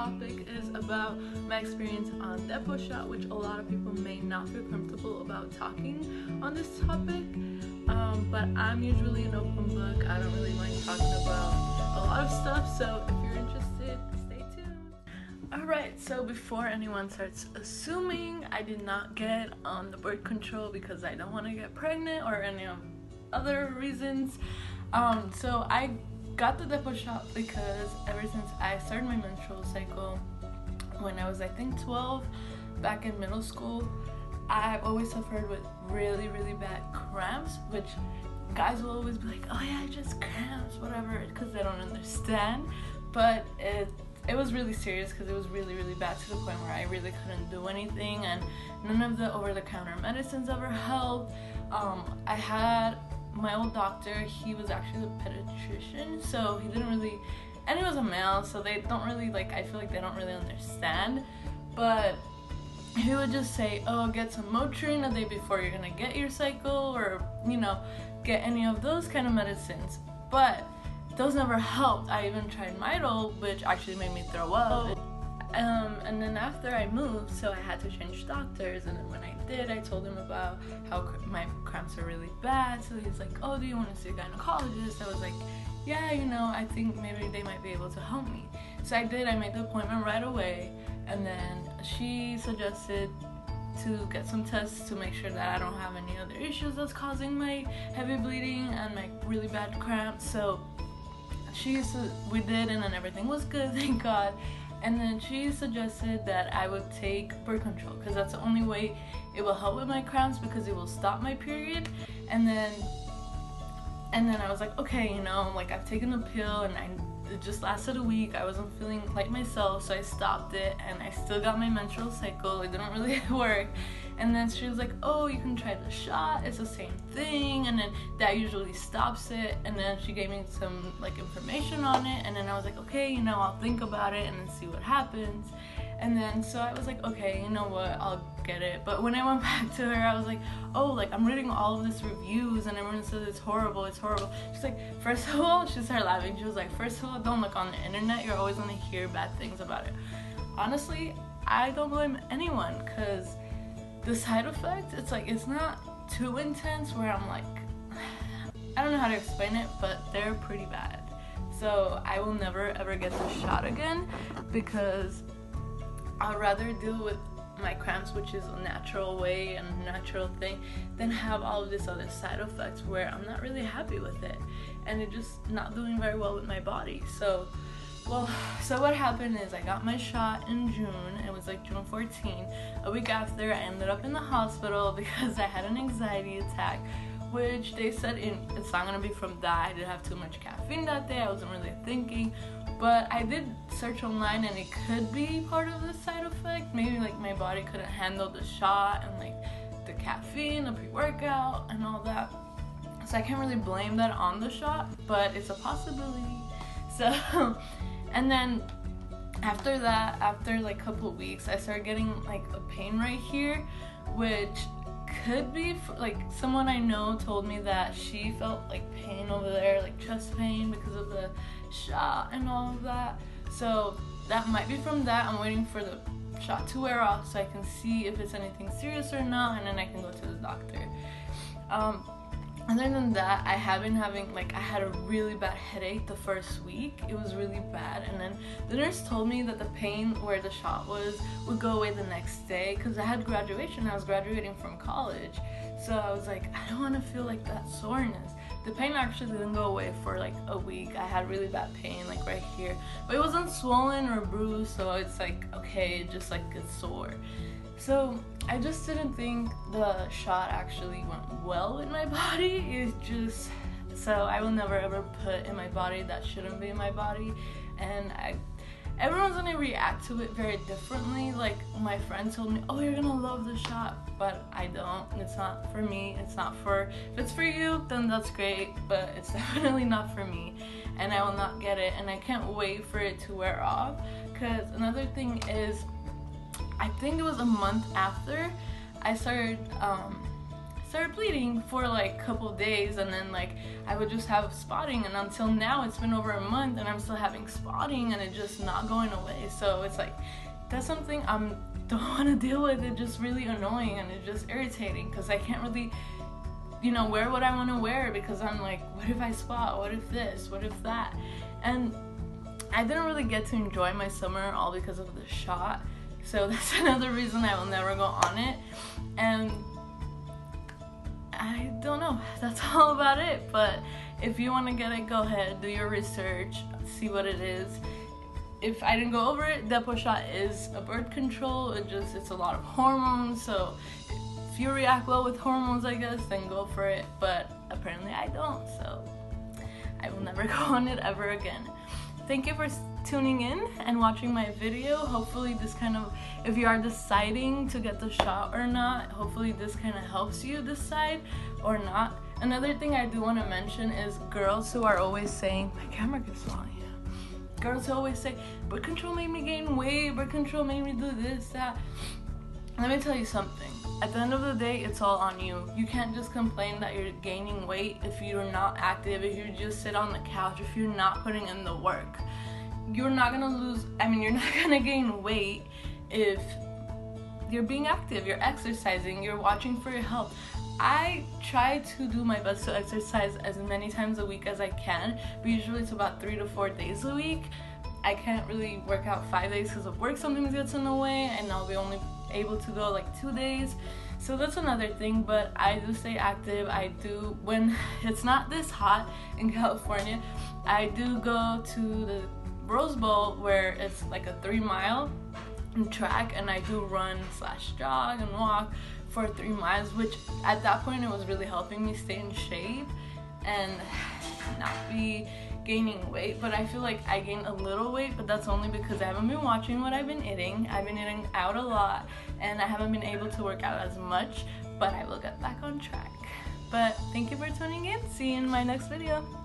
topic is about my experience on Depo Shot, which a lot of people may not feel comfortable about talking on this topic. But I'm usually an open book. I don't really mind talking about a lot of stuff, so if you're interested, stay tuned. Alright, so before anyone starts assuming I did not get on the birth control because I don't want to get pregnant or any other reasons, so I got the Depo Shot because ever since I started my menstrual cycle when I was, I think, 12, back in middle school, I've always suffered with really bad cramps, which guys will always be like, oh yeah, just cramps, whatever, because they don't understand. But it was really serious because it was really bad, to the point where I really couldn't do anything, and none of the over-the-counter medicines ever helped. I had my old doctor, he was actually a pediatrician, so he didn't really, and he was a male, so they don't really, I feel like they don't really understand, but he would just say, oh, get some Motrin a day before you're gonna get your cycle, or, get any of those kind of medicines, but those never helped. I even tried Midol, which actually made me throw up. And then after I moved, so I had to change doctors, and then when I did, I told him about how my cramps are really bad, so he's like, oh, do you want to see a gynecologist? I was like, yeah, I think maybe they might be able to help me. So I did. I made the appointment right away, and then she suggested to get some tests to make sure that I don't have any other issues that's causing my heavy bleeding and my really bad cramps. So we did, and then everything was good, thank God. And then she suggested that I would take birth control because that's the only way it will help with my cramps, because it will stop my period. And then I was like, okay, I've taken a pill, and it just lasted a week. I wasn't feeling like myself, so I stopped it, and I still got my menstrual cycle. It didn't really work. And then she was like, oh, you can try the shot, it's the same thing, and then that usually stops it. And then she gave me some information on it, and then I was like, okay, I'll think about it and then see what happens. And then so I was like, okay, you know what, I'll get it. But when I went back to her, I was like, oh, I'm reading all of these reviews and everyone says it's horrible. She's like, first of all, she started laughing. She was like, first of all, don't look on the internet, you're always gonna hear bad things about it. Honestly, I don't blame anyone, because the side effects, it's not too intense where I'm like, I don't know how to explain it, but they're pretty bad. So I will never ever get the shot again, because I'd rather deal with my cramps, which is a natural way and a natural thing, than have all of these other side effects where I'm not really happy with it, and it's just not doing very well with my body. So what happened is I got my shot in June. It was June 14. A week after, I ended up in the hospital because I had an anxiety attack, which they said it's not gonna be from that. I did have too much caffeine that day. I wasn't really thinking, but I did search online, and it could be part of the side effect. Maybe my body couldn't handle the shot and the caffeine, the pre-workout, and all that. So I can't really blame that on the shot, but it's a possibility. So, and then after that, after a couple of weeks, I started getting a pain right here, which could be someone I know told me that she felt pain over there, chest pain, because of the shot and all of that. So that might be from that. I'm waiting for the shot to wear off so I can see if it's anything serious or not, and then I can go to the doctor. Other than that, I have been having, I had a really bad headache the first week. It was really bad, and then the nurse told me that the pain where the shot would go away the next day, because I had graduation. I was graduating from college, so I was like, I don't want to feel that soreness. The pain actually didn't go away for a week. I had really bad pain right here, but it wasn't swollen or bruised, so it's okay, it just gets sore. So I just didn't think the shot actually went well in my body. It's just, so I will never ever put in my body that shouldn't be in my body, and everyone's gonna react to it very differently. My friend told me, oh, you're gonna love the shot, but I don't. It's not for me. If it's for you, then that's great, but it's definitely not for me, and I will not get it, and I can't wait for it to wear off. Because another thing is, I think it was a month after I started started bleeding for like a couple days, and then like I would just have spotting, and until now it's been over a month and I'm still having spotting and it's just not going away. So it's like, that's something I don't want to deal with. It's just really annoying and it's just irritating because I can't really, you know, wear what I want to wear because I'm like, what if I spot? What if this? What if that? And I didn't really get to enjoy my summer all because of the shot. So that's another reason I will never go on it. And I don't know, that's all about it. But if you want to get it, go ahead, do your research, see what it is. If I didn't go over it, Depo Shot is a birth control. It's a lot of hormones, so if you react well with hormones, I guess, then go for it. But apparently I don't, so I will never go on it ever again. Thank you for tuning in and watching my video. Hopefully this kind of, if you are deciding to get the shot or not, hopefully this kind of helps you decide or not. Another thing I do want to mention is girls who are always saying, my camera gets small, yeah. Girls who always say, birth control made me gain weight, birth control made me do this, that. Let me tell you something. At the end of the day, it's all on you. You can't just complain that you're gaining weight if you're not active, if you just sit on the couch, if you're not putting in the work. You're not gonna lose, you're not gonna gain weight if you're being active, you're exercising, you're watching for your health. I try to do my best to exercise as many times a week as I can, but usually it's about 3 to 4 days a week. I can't really work out 5 days because of work sometimes gets in the way, and I'll be only able to go like 2 days. So that's another thing, but I do stay active. I do, when it's not this hot in California, I do go to the Rose Bowl where it's like a 3-mile track, and I do run / jog and walk for 3 miles, which at that point it was really helping me stay in shape and not be gaining weight. But I feel like I gained a little weight, but that's only because I haven't been watching what I've been eating. I've been eating out a lot and I haven't been able to work out as much, but I will get back on track. But thank you for tuning in. See you in my next video.